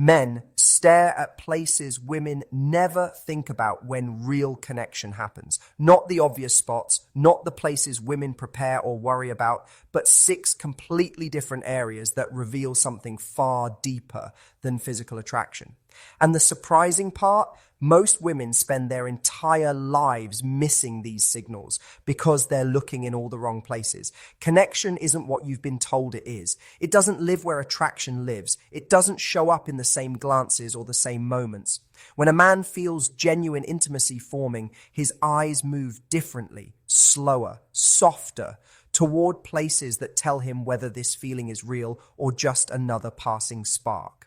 Men stare at places women never think about when real connection happens. Not the obvious spots, not the places women prepare or worry about, but 6 completely different areas that reveal something far deeper than physical attraction. And the surprising part, most women spend their entire lives missing these signals because they're looking in all the wrong places. Connection isn't what you've been told it is. It doesn't live where attraction lives. It doesn't show up in the same glances or the same moments. When a man feels genuine intimacy forming, his eyes move differently, slower, softer, toward places that tell him whether this feeling is real or just another passing spark.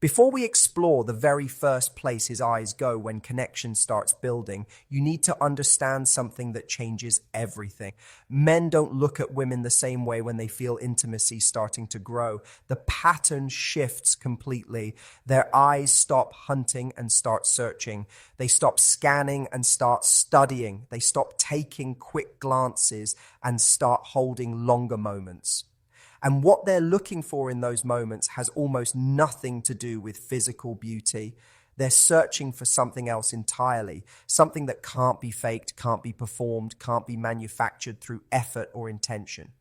Before we explore the very first place his eyes go when connection starts building, you need to understand something that changes everything. Men don't look at women the same way when they feel intimacy starting to grow. The pattern shifts completely. Their eyes stop hunting and start searching. They stop scanning and start studying. They stop taking quick glances and start holding longer moments. And what they're looking for in those moments has almost nothing to do with physical beauty. They're searching for something else entirely, something that can't be faked, can't be performed, can't be manufactured through effort or intention.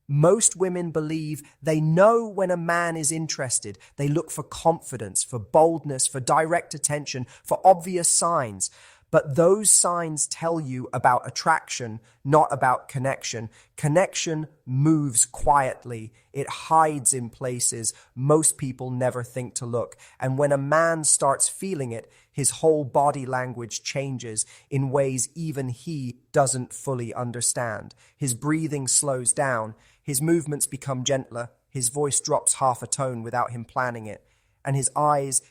Most women believe they know when a man is interested. They look for confidence, for boldness, for direct attention, for obvious signs. But those signs tell you about attraction, not about connection. Connection moves quietly. It hides in places most people never think to look. And when a man starts feeling it, his whole body language changes in ways even he doesn't fully understand. His breathing slows down. His movements become gentler. His voice drops half a tone without him planning it. And his eyes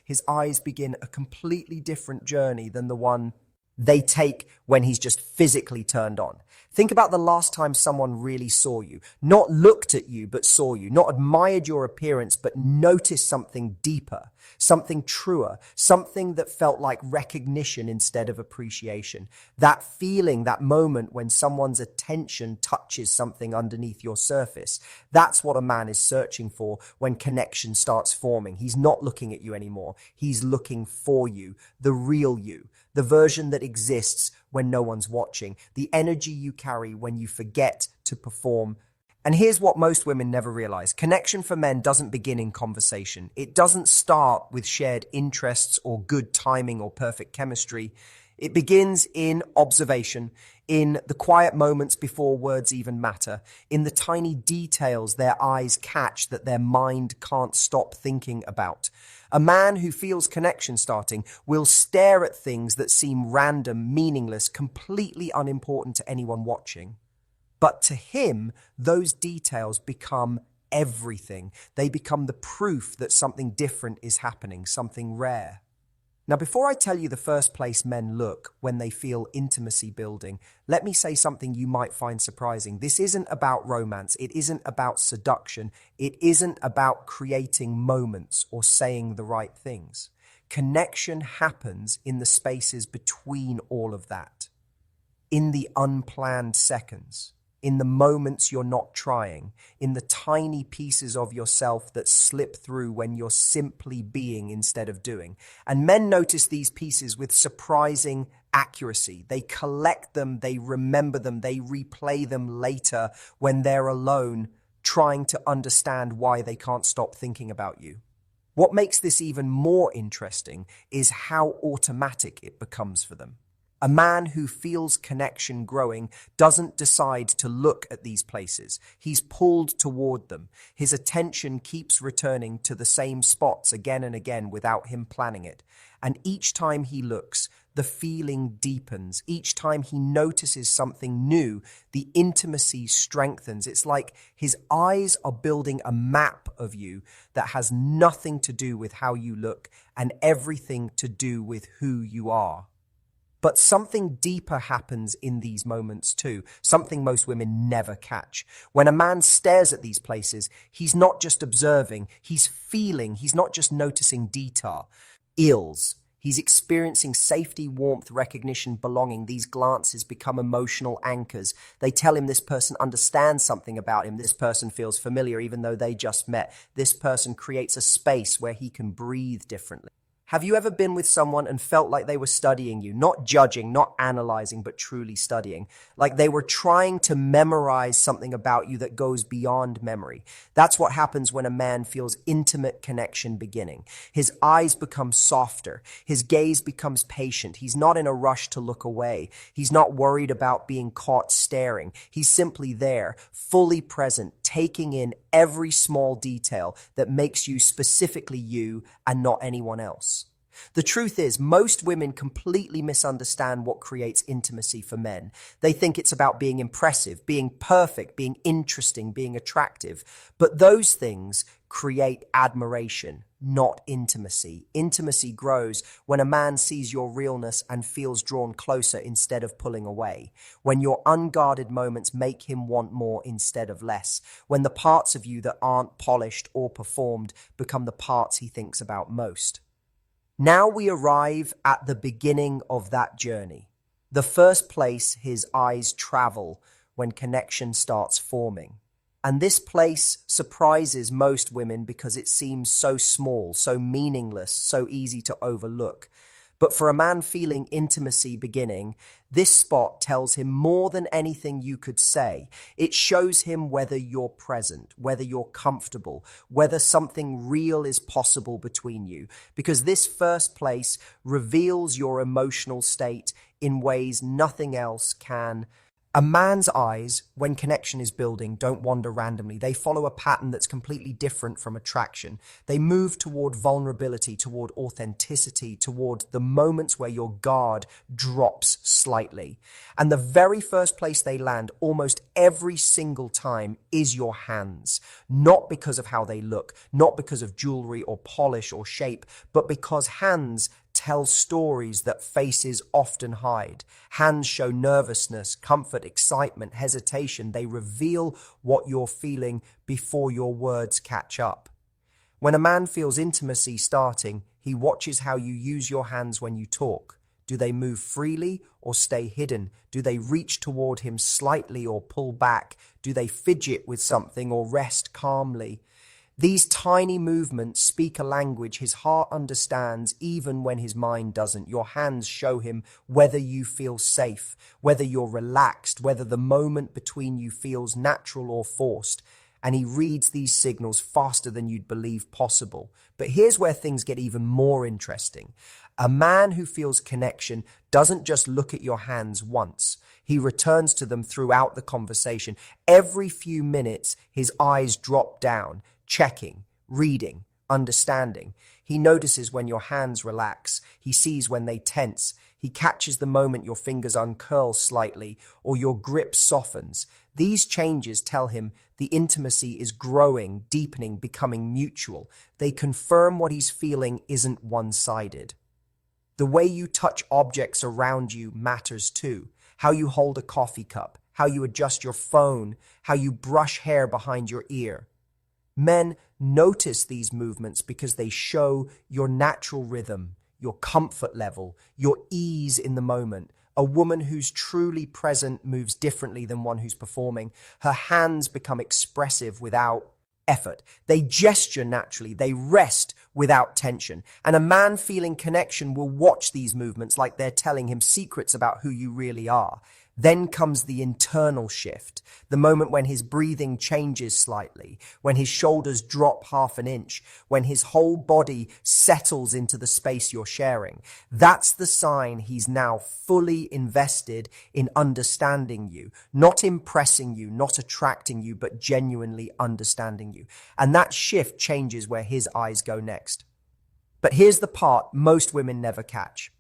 begin a completely different journey than the one they take when he's just physically turned on. Think about the last time someone really saw you, not looked at you, but saw you, not admired your appearance, but noticed something deeper, something truer, something that felt like recognition instead of appreciation. That feeling, that moment when someone's attention touches something underneath your surface, that's what a man is searching for when connection starts forming. He's not looking at you anymore. He's looking for you, the real you, the version that exists when no one's watching, the energy you carry when you forget to perform. And here's what most women never realize. Connection for men doesn't begin in conversation. It doesn't start with shared interests or good timing or perfect chemistry. It begins in observation, in the quiet moments before words even matter, in the tiny details their eyes catch that their mind can't stop thinking about. A man who feels connection starting will stare at things that seem random, meaningless, completely unimportant to anyone watching. But to him, those details become everything. They become the proof that something different is happening, something rare. Now, before I tell you the first place men look when they feel intimacy building, let me say something you might find surprising. This isn't about romance. It isn't about seduction. It isn't about creating moments or saying the right things. Connection happens in the spaces between all of that, in the unplanned seconds, in the moments you're not trying, in the tiny pieces of yourself that slip through when you're simply being instead of doing. And men notice these pieces with surprising accuracy. They collect them, they remember them, they replay them later when they're alone, trying to understand why they can't stop thinking about you. What makes this even more interesting is how automatic it becomes for them. A man who feels connection growing doesn't decide to look at these places. He's pulled toward them. His attention keeps returning to the same spots again and again without him planning it. And each time he looks, the feeling deepens. Each time he notices something new, the intimacy strengthens. It's like his eyes are building a map of you that has nothing to do with how you look and everything to do with who you are. But something deeper happens in these moments too, something most women never catch. When a man stares at these places, he's not just observing, he's feeling, he's not just noticing details. He's experiencing safety, warmth, recognition, belonging. These glances become emotional anchors. They tell him this person understands something about him. This person feels familiar even though they just met. This person creates a space where he can breathe differently. Have you ever been with someone and felt like they were studying you, not judging, not analyzing, but truly studying? Like they were trying to memorize something about you that goes beyond memory. That's what happens when a man feels intimate connection beginning. His eyes become softer. His gaze becomes patient. He's not in a rush to look away. He's not worried about being caught staring. He's simply there, fully present, taking in every small detail that makes you specifically you and not anyone else. The truth is, most women completely misunderstand what creates intimacy for men. They think it's about being impressive, being perfect, being interesting, being attractive. But those things create admiration, not intimacy. Intimacy grows when a man sees your realness and feels drawn closer instead of pulling away. When your unguarded moments make him want more instead of less. When the parts of you that aren't polished or performed become the parts he thinks about most. Now we arrive at the beginning of that journey, the first place his eyes travel when connection starts forming. And this place surprises most women because it seems so small, so meaningless, so easy to overlook. But for a man feeling intimacy beginning, this spot tells him more than anything you could say. It shows him whether you're present, whether you're comfortable, whether something real is possible between you. Because this first place reveals your emotional state in ways nothing else can. A man's eyes, when connection is building, don't wander randomly. They follow a pattern that's completely different from attraction. They move toward vulnerability, toward authenticity, toward the moments where your guard drops slightly. And the very first place they land, almost every single time, is your hands. Not because of how they look, not because of jewelry or polish or shape, but because hands tell stories that faces often hide. Hands show nervousness, comfort, excitement, hesitation. They reveal what you're feeling before your words catch up. When a man feels intimacy starting, he watches how you use your hands when you talk. Do they move freely or stay hidden? Do they reach toward him slightly or pull back? Do they fidget with something or rest calmly? These tiny movements speak a language his heart understands even when his mind doesn't. Your hands show him whether you feel safe, whether you're relaxed, whether the moment between you feels natural or forced. And he reads these signals faster than you'd believe possible. But here's where things get even more interesting. A man who feels connection doesn't just look at your hands once. He returns to them throughout the conversation. Every few minutes, his eyes drop down, checking, reading, understanding. He notices when your hands relax. He sees when they tense. He catches the moment your fingers uncurl slightly or your grip softens. These changes tell him the intimacy is growing, deepening, becoming mutual. They confirm what he's feeling isn't one-sided. The way you touch objects around you matters too. How you hold a coffee cup, how you adjust your phone, how you brush hair behind your ear. Men notice these movements because they show your natural rhythm, your comfort level, your ease in the moment. A woman who's truly present moves differently than one who's performing. Her hands become expressive without effort. They gesture naturally. They rest without tension. And a man feeling connection will watch these movements like they're telling him secrets about who you really are. Then comes the internal shift, the moment when his breathing changes slightly, when his shoulders drop half an inch, when his whole body settles into the space you're sharing. That's the sign he's now fully invested in understanding you, not impressing you, not attracting you, but genuinely understanding you. And that shift changes where his eyes go next. But here's the part most women never catch.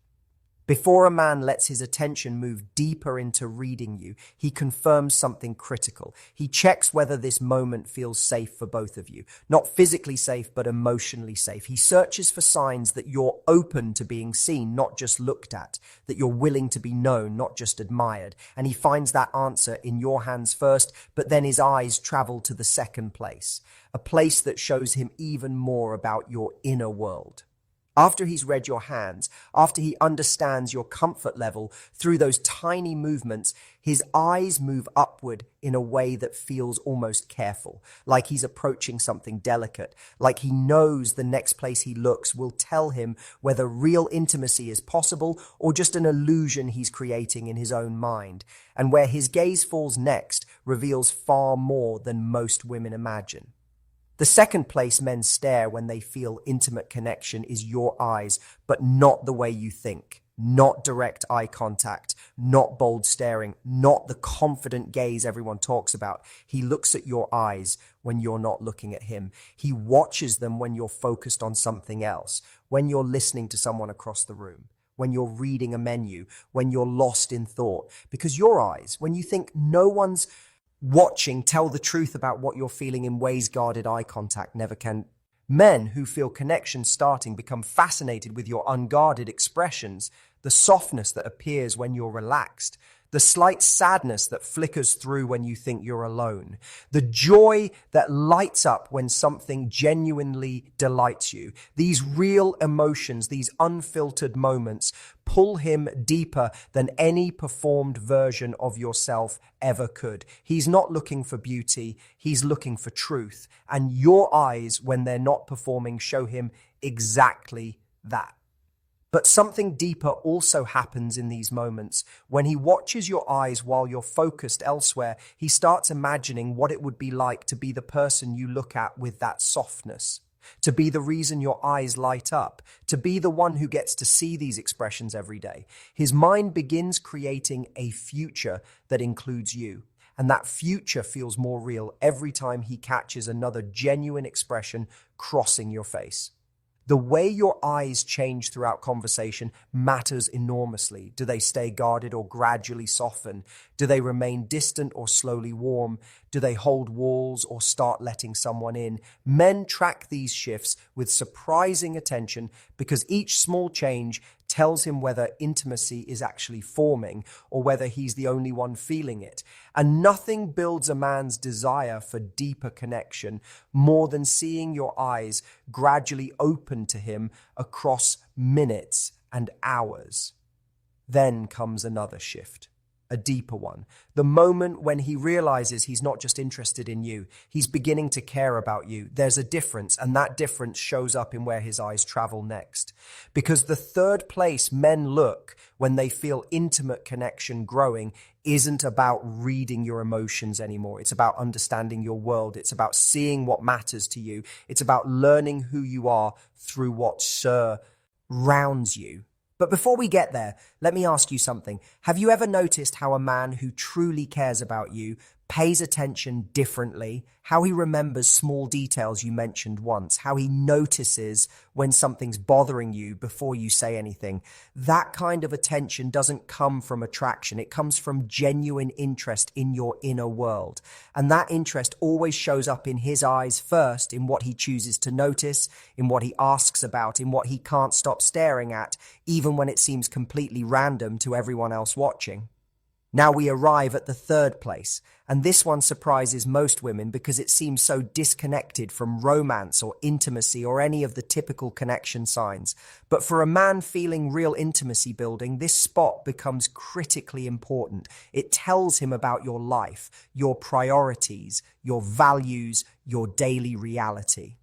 Before a man lets his attention move deeper into reading you, he confirms something critical. He checks whether this moment feels safe for both of you. Not physically safe, but emotionally safe. He searches for signs that you're open to being seen, not just looked at, that you're willing to be known, not just admired. And he finds that answer in your hands first, but then his eyes travel to the second place, a place that shows him even more about your inner world. After he's read your hands, after he understands your comfort level through those tiny movements, his eyes move upward in a way that feels almost careful, like he's approaching something delicate, like he knows the next place he looks will tell him whether real intimacy is possible or just an illusion he's creating in his own mind. And where his gaze falls next reveals far more than most women imagine. The second place men stare when they feel intimate connection is your eyes, but not the way you think. Not direct eye contact, not bold staring, not the confident gaze everyone talks about. He looks at your eyes when you're not looking at him. He watches them when you're focused on something else, when you're listening to someone across the room, when you're reading a menu, when you're lost in thought. Because your eyes, when you think no one's watching, tell the truth about what you're feeling in ways guarded eye contact never can. Men who feel connection starting become fascinated with your unguarded expressions, the softness that appears when you're relaxed, the slight sadness that flickers through when you think you're alone, the joy that lights up when something genuinely delights you. These real emotions, these unfiltered moments, pull him deeper than any performed version of yourself ever could. He's not looking for beauty, he's looking for truth. And your eyes, when they're not performing, show him exactly that. But something deeper also happens in these moments. When he watches your eyes while you're focused elsewhere, he starts imagining what it would be like to be the person you look at with that softness, to be the reason your eyes light up, to be the one who gets to see these expressions every day. His mind begins creating a future that includes you. And that future feels more real every time he catches another genuine expression crossing your face. The way your eyes change throughout conversation matters enormously. Do they stay guarded or gradually soften? Do they remain distant or slowly warm? Do they hold walls or start letting someone in? Men track these shifts with surprising attention because each small change tells him whether intimacy is actually forming or whether he's the only one feeling it. And nothing builds a man's desire for deeper connection more than seeing your eyes gradually open to him across minutes and hours. Then comes another shift, a deeper one. The moment when he realizes he's not just interested in you, he's beginning to care about you. There's a difference, and that difference shows up in where his eyes travel next. Because the third place men look when they feel intimate connection growing isn't about reading your emotions anymore. It's about understanding your world. It's about seeing what matters to you. It's about learning who you are through what surrounds you. But before we get there, let me ask you something. Have you ever noticed how a man who truly cares about you pays attention differently? How he remembers small details you mentioned once? How he notices when something's bothering you before you say anything? That kind of attention doesn't come from attraction. It comes from genuine interest in your inner world. And that interest always shows up in his eyes first, in what he chooses to notice, in what he asks about, in what he can't stop staring at, even when it seems completely random to everyone else watching. Now we arrive at the third place, and this one surprises most women because it seems so disconnected from romance or intimacy or any of the typical connection signs. But for a man feeling real intimacy building, this spot becomes critically important. It tells him about your life, your priorities, your values, your daily reality.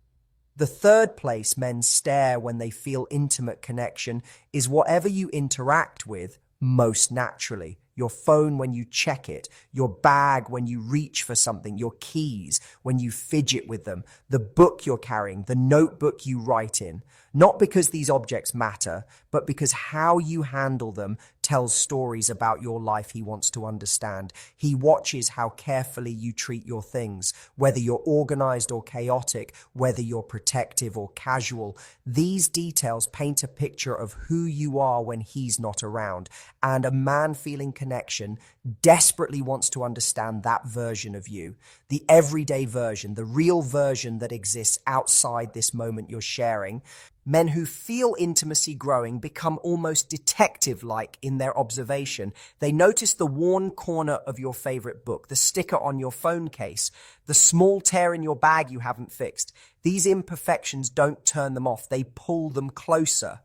The third place men stare when they feel intimate connection is whatever you interact with most naturally. Your phone when you check it, your bag when you reach for something, your keys when you fidget with them, the book you're carrying, the notebook you write in. Not because these objects matter, but because how you handle them tells stories about your life he wants to understand. He watches how carefully you treat your things, whether you're organized or chaotic, whether you're protective or casual. These details paint a picture of who you are when he's not around. And a man feeling connection desperately wants to understand that version of you, the everyday version, the real version that exists outside this moment you're sharing. Men who feel intimacy growing become almost detective-like in their observation. They notice the worn corner of your favorite book, the sticker on your phone case, the small tear in your bag you haven't fixed. These imperfections don't turn them off. They pull them closer.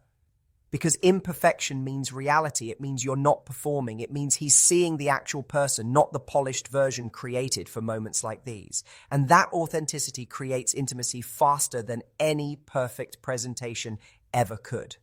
Because imperfection means reality. It means you're not performing. It means he's seeing the actual person, not the polished version created for moments like these. And that authenticity creates intimacy faster than any perfect presentation ever could.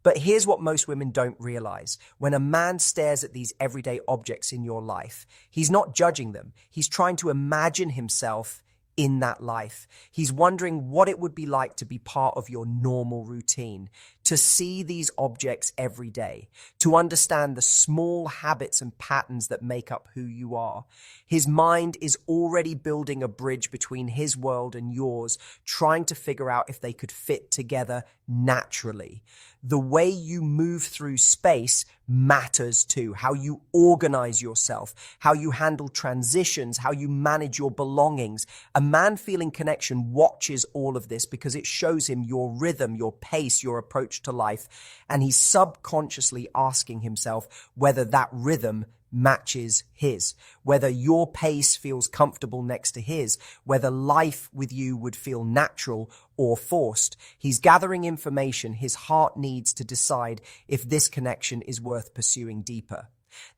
But here's what most women don't realize. When a man stares at these everyday objects in your life, he's not judging them. He's trying to imagine himself in that life. He's wondering what it would be like to be part of your normal routine, to see these objects every day, to understand the small habits and patterns that make up who you are. His mind is already building a bridge between his world and yours, trying to figure out if they could fit together naturally. The way you move through space matters too. How you organize yourself, how you handle transitions, how you manage your belongings. A man feeling connection watches all of this because it shows him your rhythm, your pace, your approach to life. And he's subconsciously asking himself whether that rhythm matches his, whether your pace feels comfortable next to his, whether life with you would feel natural or forced. He's gathering information his heart needs to decide if this connection is worth pursuing deeper.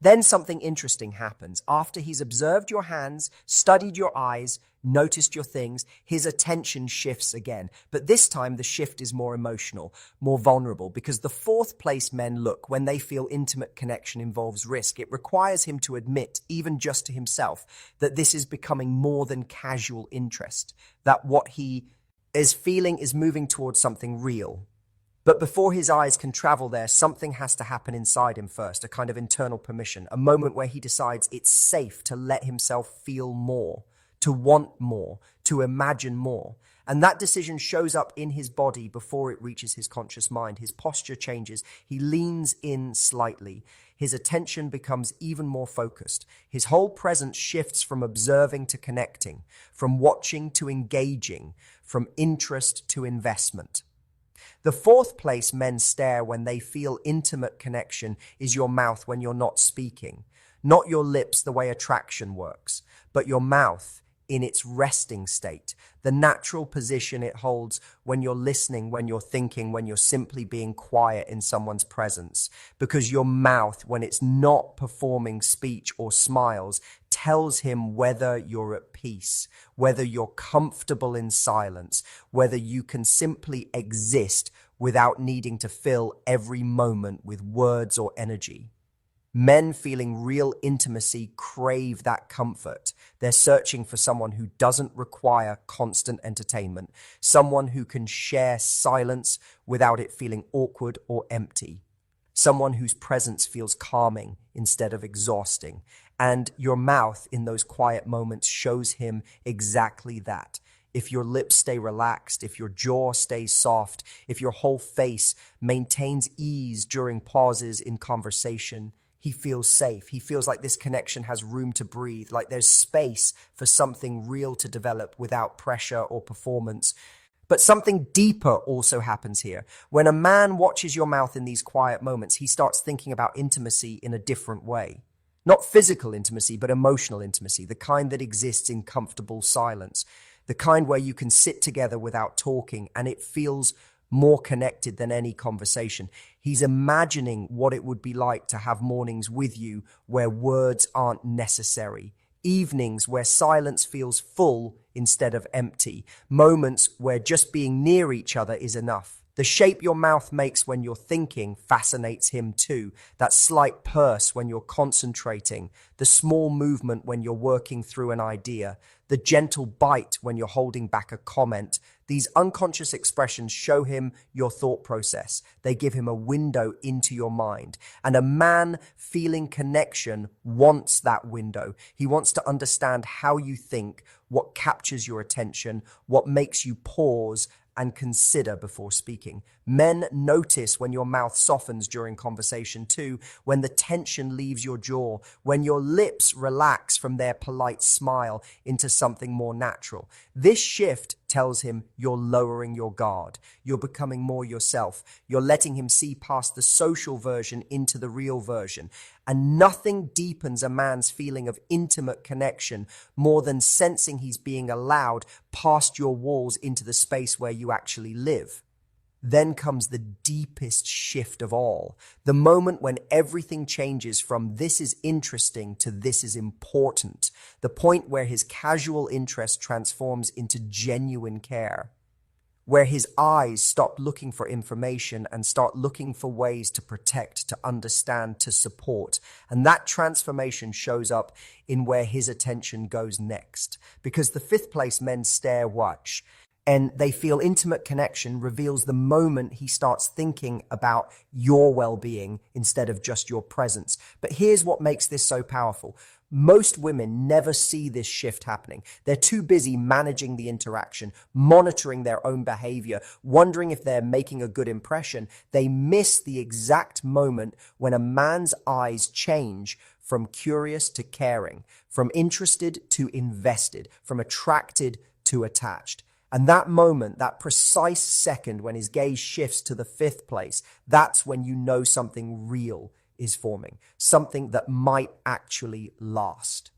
Then something interesting happens. After he's observed your hands, studied your eyes, noticed your things, his attention shifts again. But this time the shift is more emotional, more vulnerable, because the fourth place men look when they feel intimate connection involves risk. It requires him to admit, even just to himself, that this is becoming more than casual interest, that what he is feeling is moving towards something real. But before his eyes can travel there, something has to happen inside him first, a kind of internal permission, a moment where he decides it's safe to let himself feel more, to want more, to imagine more. And that decision shows up in his body before it reaches his conscious mind. His posture changes. He leans in slightly. His attention becomes even more focused. His whole presence shifts from observing to connecting, from watching to engaging, from interest to investment. The fourth place men stare when they feel intimate connection is your mouth when you're not speaking. Not your lips the way attraction works, but your mouth in its resting state, the natural position it holds when you're listening, when you're thinking, when you're simply being quiet in someone's presence. Because your mouth, when it's not performing speech or smiles, tells him whether you're at peace, whether you're comfortable in silence, whether you can simply exist without needing to fill every moment with words or energy. Men feeling real intimacy crave that comfort. They're searching for someone who doesn't require constant entertainment, someone who can share silence without it feeling awkward or empty, someone whose presence feels calming instead of exhausting. And your mouth in those quiet moments shows him exactly that. If your lips stay relaxed, if your jaw stays soft, if your whole face maintains ease during pauses in conversation, he feels safe. He feels like this connection has room to breathe, like there's space for something real to develop without pressure or performance. But something deeper also happens here. When a man watches your mouth in these quiet moments, he starts thinking about intimacy in a different way. Not physical intimacy, but emotional intimacy, the kind that exists in comfortable silence, the kind where you can sit together without talking and it feels more connected than any conversation. He's imagining what it would be like to have mornings with you where words aren't necessary, evenings where silence feels full instead of empty, moments where just being near each other is enough. The shape your mouth makes when you're thinking fascinates him too. That slight purse when you're concentrating, the small movement when you're working through an idea, the gentle bite when you're holding back a comment. These unconscious expressions show him your thought process. They give him a window into your mind. And a man feeling connection wants that window. He wants to understand how you think, what captures your attention, what makes you pause and consider before speaking. Men notice when your mouth softens during conversation too, when the tension leaves your jaw, when your lips relax from their polite smile into something more natural. This shift tells him you're lowering your guard. You're becoming more yourself. You're letting him see past the social version into the real version. And nothing deepens a man's feeling of intimate connection more than sensing he's being allowed past your walls into the space where you actually live. Then comes the deepest shift of all, the moment when everything changes from this is interesting to this is important, the point where his casual interest transforms into genuine care, where his eyes stop looking for information and start looking for ways to protect, to understand, to support. And that transformation shows up in where his attention goes next, because the fifth place men stare watch. And they feel intimate connection reveals the moment he starts thinking about your well-being instead of just your presence. But here's what makes this so powerful. Most women never see this shift happening. They're too busy managing the interaction, monitoring their own behavior, wondering if they're making a good impression. They miss the exact moment when a man's eyes change from curious to caring, from interested to invested, from attracted to attached. And that moment, that precise second when his gaze shifts to the fifth place, that's when you know something real is forming, something that might actually last.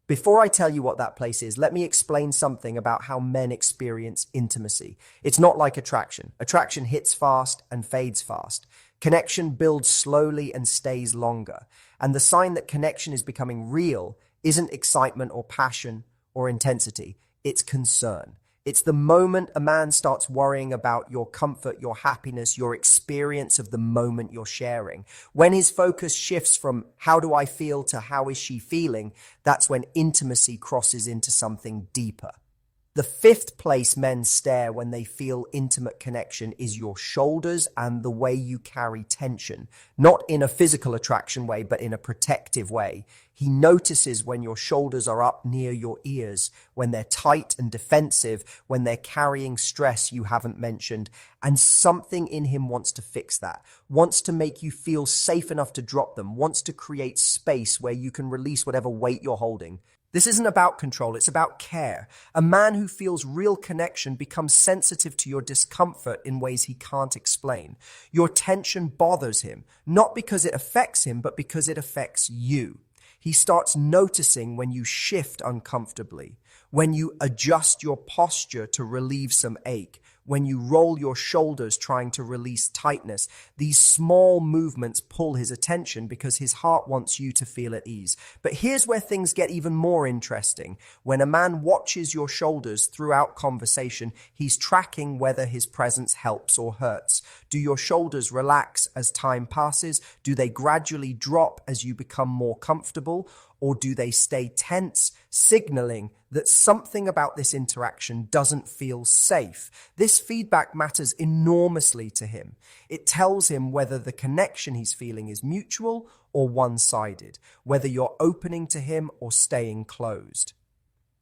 Before I tell you what that place is, let me explain something about how men experience intimacy. It's not like attraction. Attraction hits fast and fades fast. Connection builds slowly and stays longer. And the sign that connection is becoming real isn't excitement or passion or intensity. It's concern. It's the moment a man starts worrying about your comfort, your happiness, your experience of the moment you're sharing. When his focus shifts from how do I feel to how is she feeling, that's when intimacy crosses into something deeper. The fifth place men stare when they feel intimate connection is your shoulders and the way you carry tension, not in a physical attraction way, but in a protective way. He notices when your shoulders are up near your ears, when they're tight and defensive, when they're carrying stress you haven't mentioned, and something in him wants to fix that, wants to make you feel safe enough to drop them, wants to create space where you can release whatever weight you're holding. This isn't about control, it's about care. A man who feels real connection becomes sensitive to your discomfort in ways he can't explain. Your tension bothers him, not because it affects him, but because it affects you. He starts noticing when you shift uncomfortably, when you adjust your posture to relieve some ache, when you roll your shoulders trying to release tightness. These small movements pull his attention because his heart wants you to feel at ease. But here's where things get even more interesting. When a man watches your shoulders throughout conversation, he's tracking whether his presence helps or hurts. Do your shoulders relax as time passes? Do they gradually drop as you become more comfortable? Or do they stay tense, signaling that something about this interaction doesn't feel safe? This feedback matters enormously to him. It tells him whether the connection he's feeling is mutual or one-sided, whether you're opening to him or staying closed.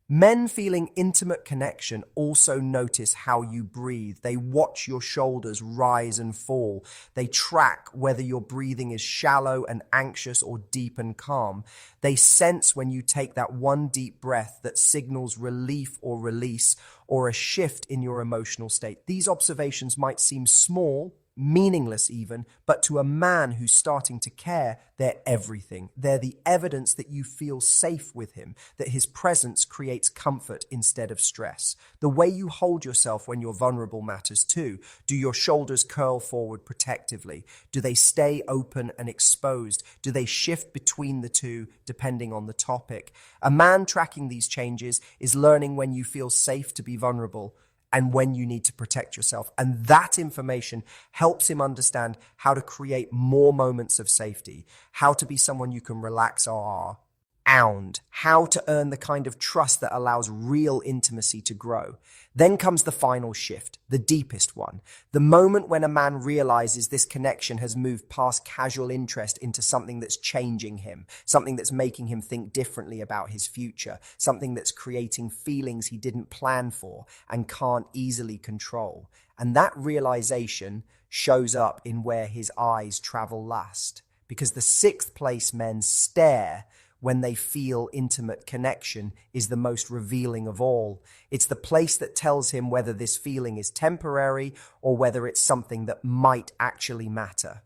Men feeling intimate connection also notice how you breathe. They watch your shoulders rise and fall. They track whether your breathing is shallow and anxious or deep and calm. They sense when you take that one deep breath that signals relief or release or a shift in your emotional state. These observations might seem small, meaningless even, but to a man who's starting to care, they're everything. They're the evidence that you feel safe with him, that his presence creates comfort instead of stress. The way you hold yourself when you're vulnerable matters too. Do your shoulders curl forward protectively? Do they stay open and exposed? Do they shift between the two depending on the topic? A man tracking these changes is learning when you feel safe to be vulnerable and when you need to protect yourself. And that information helps him understand how to create more moments of safety, how to be someone you can relax around, how to earn the kind of trust that allows real intimacy to grow. Then comes the final shift, the deepest one, the moment when a man realizes this connection has moved past casual interest into something that's changing him, something that's making him think differently about his future, something that's creating feelings he didn't plan for and can't easily control. And that realization shows up in where his eyes travel last, because the sixth place men stare when they feel intimate connection is the most revealing of all. It's the place that tells him whether this feeling is temporary or whether it's something that might actually matter.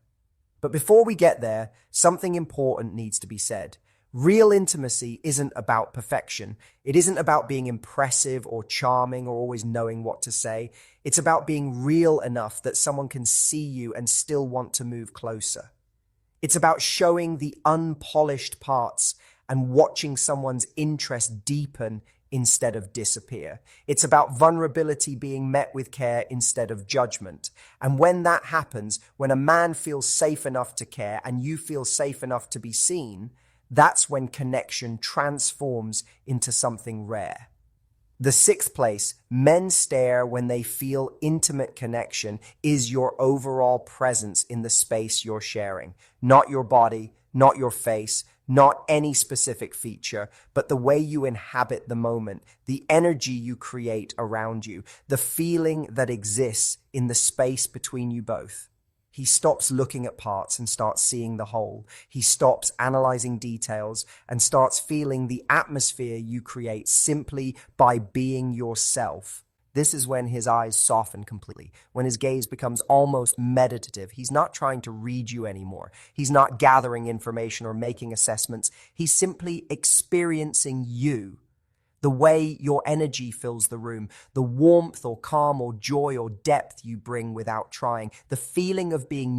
But before we get there, something important needs to be said. Real intimacy isn't about perfection. It isn't about being impressive or charming or always knowing what to say. It's about being real enough that someone can see you and still want to move closer. It's about showing the unpolished parts and watching someone's interest deepen instead of disappear. It's about vulnerability being met with care instead of judgment. And when that happens, when a man feels safe enough to care and you feel safe enough to be seen, that's when connection transforms into something rare. The sixth place, men stare when they feel intimate connection, is your overall presence in the space you're sharing. Not your body, not your face, not any specific feature, but the way you inhabit the moment, the energy you create around you, the feeling that exists in the space between you both. He stops looking at parts and starts seeing the whole. He stops analyzing details and starts feeling the atmosphere you create simply by being yourself. This is when his eyes soften completely, when his gaze becomes almost meditative. He's not trying to read you anymore. He's not gathering information or making assessments. He's simply experiencing you. The way your energy fills the room, the warmth or calm or joy or depth you bring without trying, the feeling of being